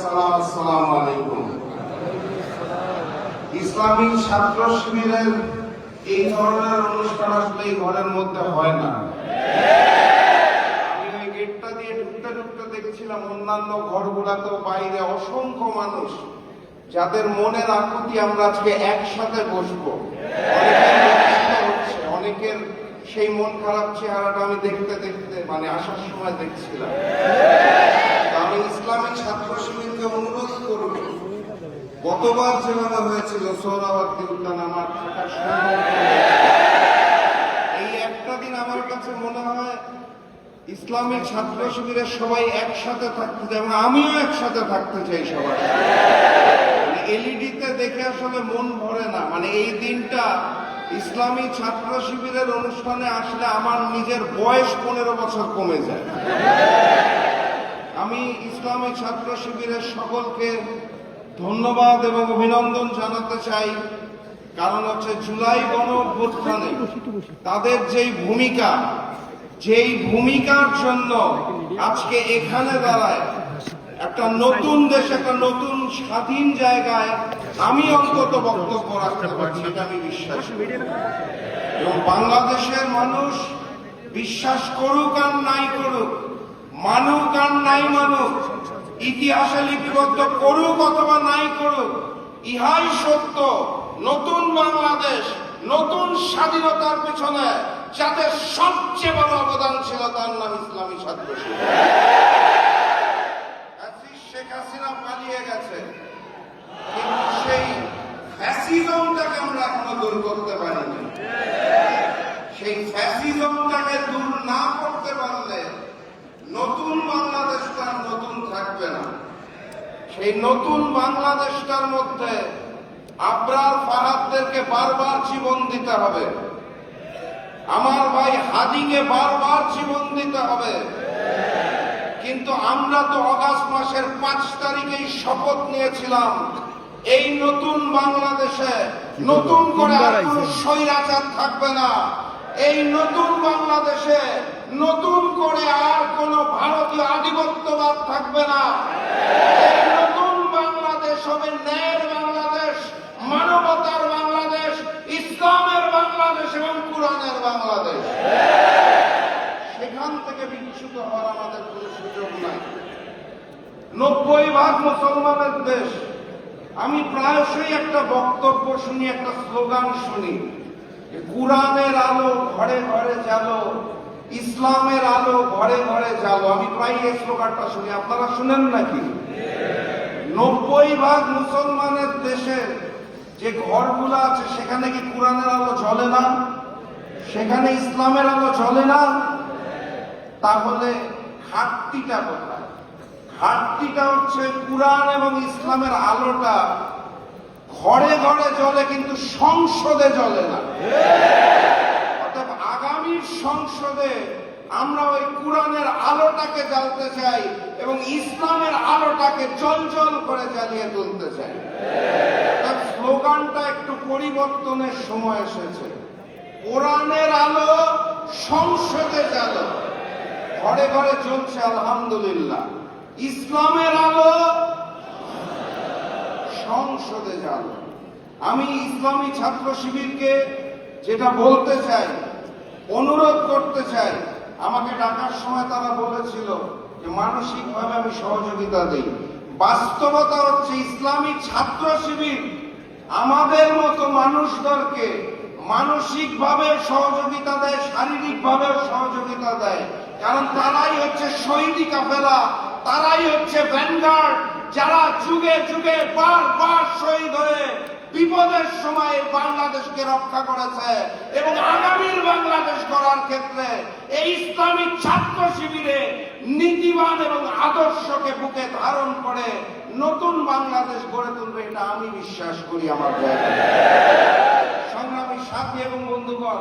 সালাম, আসসালামু আলাইকুম। ইসলামী ছাত্র শিবিরের এই ধরনের অনুষ্ঠান আসলে এই ঘরের মধ্যে হয় না। আমি ওই গেটটা দিয়ে ঢুকতে ঢুকতে দেখছিলাম অন্যান্য ঘরগুলাতেও বাইরে অসংখ্য মানুষ, যাদের মনের আকুতি আমরা আজকে একসাথে বসবো। অনেকের সেই মন খারাপ চেহারাটা আমি দেখতে দেখতে আসার সময় দেখছিলাম। আমি ইসলামী ছাত্র শিবিরকে অনুরোধ করব, গতবার যেভাবে হয়েছিল সোহরাওয়ার্দী উদ্যান আমার থাকার সম্ভব, এই একটা দিন আমার কাছে মনে হয় ইসলামী ছাত্র শিবিরের সবাই একসাথে থাকতে চাই এবং আমিও একসাথে থাকতে চাই সবার সাথে। এলইডিতে দেখে আসলে মন ভরে না। এই দিনটা ইসলামী ছাত্র শিবিরের অনুষ্ঠানে আসলে আমার নিজের বয়স 15 বছর কমে যায়। আমি ইসলামী ছাত্র শিবিরের সকলকে ধন্যবাদ এবং অভিনন্দন জানাতে চাই। কারণ হচ্ছে জুলাই গণঅভ্যুত্থানে তাদের যেই ভূমিকার জন্য আজকে এখানে দাঁড়ায় একটা নতুন দেশ, একটা নতুন স্বাধীন জায়গায় আমি অন্তত বক্তব্য রাখতে পারছি, এটা আমি বিশ্বাস করি। এবং বাংলাদেশের মানুষ বিশ্বাস করুক আর নাই করুক, মানুক আর নাই মানুক, ইতিহাসে লিপিবদ্ধ করুক অথবা নাই করুক, ইহাই সত্য। নতুন বাংলাদেশ, নতুন স্বাধীনতার পেছনে যাদের সবচেয়ে বড় অবদান ছিল তার নাম ইসলামী ছাত্র শিবির। শেখ হাসিনা পালিয়ে গেছে, কিন্তু সেই ফ্যাসিজমটাকে আমরা এখনো দূর করতে পারিনি। সেই ফ্যাসিজমটাকে দূর না করতে পারলে নতুন বাংলাদেশটা নতুন থাকবে না। সেই নতুন বাংলাদেশটার মধ্যে আবরার ফাহাদদেরকে বারবার জীবন দিতে হবে, আমার ভাই হাদিকে বারবার জীবন দিতে হবে। কিন্তু আমরা তো অগাস্ট মাসের 5 তারিখেই শপথ নিয়েছিলাম, এই নতুন বাংলাদেশে নতুন করে আর কোনো স্বৈরাচার থাকবে না। এই নতুন বাংলাদেশে নতুন করে আর কোনো ভারতীয় আধিপত্যবাদ থাকবে না। এই নতুন বাংলাদেশ হবে ন্যায়ের বাংলাদেশ, মানবতার বাংলাদেশ, ইসলামের বাংলাদেশ এবং কুরআনের বাংলাদেশ। সেখান থেকে বিচ্যুত হওয়ার আমাদের কোনো সুযোগ নাই। 90% মুসলমানের দেশ। আমি প্রায়শই একটা বক্তব্য শুনি, একটা স্লোগান শুনি, কুরআনের আলো ঘরে ঘরে জ্বালো, ইসলামের আলো ঘরে ঘরে জ্বালো। আমি প্রায় এই স্লোগানটা শুনি, আপনারা শুনেন নাকি? 90% মুসলমানের দেশের যে ঘরগুলো আছে সেখানে কি কুরআনের আলো জ্বলে না? সেখানে ইসলামের আলো জ্বলে না? তাহলে ঘাটতিটা কোথায়? ঘাটতিটা হচ্ছে কুরআন এবং ইসলামের আলোটা ঘরে ঘরে জ্বলে কিন্তু সংসদে জ্বলে না। অর্থাৎ আগামীর সংসদে আমরা ওই কুরআনের আলোটাকে জ্বালতে চাই এবং ইসলামের আলোটাকে জ্বলজ্বল করে জ্বালিয়ে তুলতে চাই। তার স্লোগানটা একটু পরিবর্তনের সময় এসেছে। কোরআনের আলো সংসদে জ্বালো, ঘরে ঘরে চলছে আলহামদুলিল্লাহ। ইসলামের আলো সংসদে জ্বালো। আমি ইসলামী ছাত্র শিবিরকে যেটা বলতে চাই, অনুরোধ করতে চাই, আমাকে ডাকার সময় তারা বলেছিল যে মানসিকভাবে আমি সহযোগিতা দিই। বাস্তবতা হচ্ছে ইসলামী ছাত্র শিবির আমাদের মতো মানুষদেরকে মানসিকভাবে সহযোগিতা দেয়, শারীরিকভাবে সহযোগিতা দেয়। কারণ তারাই হচ্ছে শহীদি কাফেলা, তারাই হচ্ছে ভ্যানগার্ড, যারা যুগে যুগে বারবার শহীদ হয়ে বিপদের সময় বাংলাদেশকে রক্ষা করেছে এবং আগামীর বাংলাদেশ গড়ার ক্ষেত্রে এই ইসলামিক ছাত্র শিবিরে নীতিবান এবং আদর্শকে বুকে ধারণ করে নতুন বাংলাদেশ গড়ে তুলবে, এটা আমি বিশ্বাস করি আমার জায়গায়। সংগ্রামী সাথী এবং বন্ধুগণ,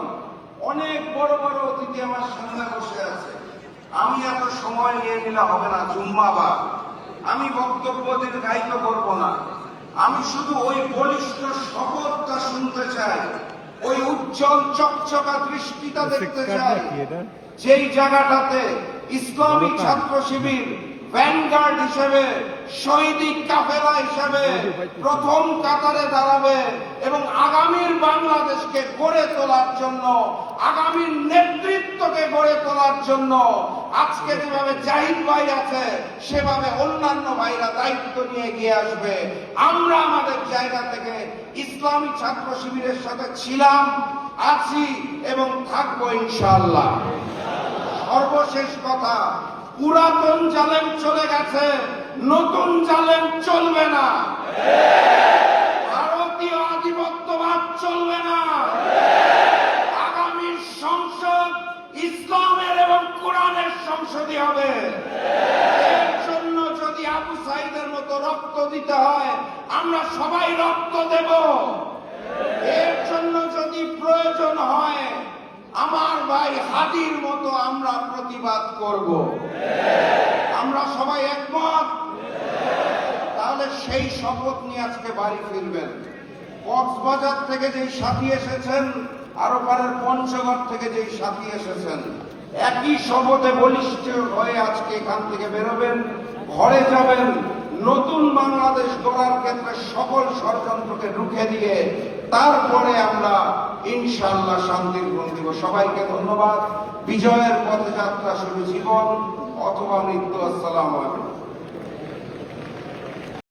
অনেক বড় বড় অতিথি আমার সামনে বসে আছে। আমি এত সময় নিয়ে নিলে হবে না, জুম্মাবার। আমি বক্তব্য দীর্ঘায়িত করব না। আমি শুধু ওই বলিষ্ঠ শপথটা শুনতে চাই, ওই উজ্জ্বল চকচকা দৃষ্টিটা দেখতে চাই, যেই জায়গাটাতে ইসলামী ছাত্র শিবির ভ্যানগার্ড হিসেবে, শহীদি কাফেলা হিসেবে প্রথম কাতারে দাঁড়াবে এবং আগামীর বাংলাদেশকে গড়ে তোলার জন্য, আগামীর নেতৃত্বকে গড়ে তোলার জন্য আজকে যেভাবে জাহিদ ভাই আছে সেভাবে অন্যান্য ভাইরা দায়িত্ব নিয়ে এগিয়ে আসবে। আমরা আমাদের জায়গা থেকে ইসলামী ছাত্র শিবিরের সাথে ছিলাম, আছি এবং থাকবো ইনশাআল্লাহ। সর্বশেষ কথা, পুরাতন জালেম চলে গেছে, নতুন জালেম চলবে না। ভারতীয় আধিপত্যবাদ চলবে না। আগামী সংসদ ইসলামের এবং কোরআনের সংসদই হবে। এর জন্য যদি আবু সাইদের মতো রক্ত দিতে হয়, আমরা সবাই রক্ত দেব। এর জন্য যদি প্রয়োজন হয়, আমার ভাই হাদির মতো আমরা প্রতিবাদ করব। আমরা সবাই একমত। তাহলে সেই শপথ নিয়ে আজকে বাড়ি ফিরবেন। কক্সবাজার থেকে যেই সাথী এসেছেন, আরো পারের পঞ্চগড় থেকে যেই সাথী এসেছেন, একই শপথে বলিষ্ঠ হয়ে আজকে এখান থেকে বেরোবেন, ঘরে যাবেন। নতুন বাংলাদেশ গড়ার ক্ষেত্রে সকল ষড়যন্ত্রকে রুখে দিয়ে তারপরে আমরা ইনশাআল্লাহ শান্তির গুণ দিব। সবাইকে ধন্যবাদ। বিজয়ের পথে যাত্রা শুরু জীবন অথবা মৃত্যু। আসসালামু আলাইকুম।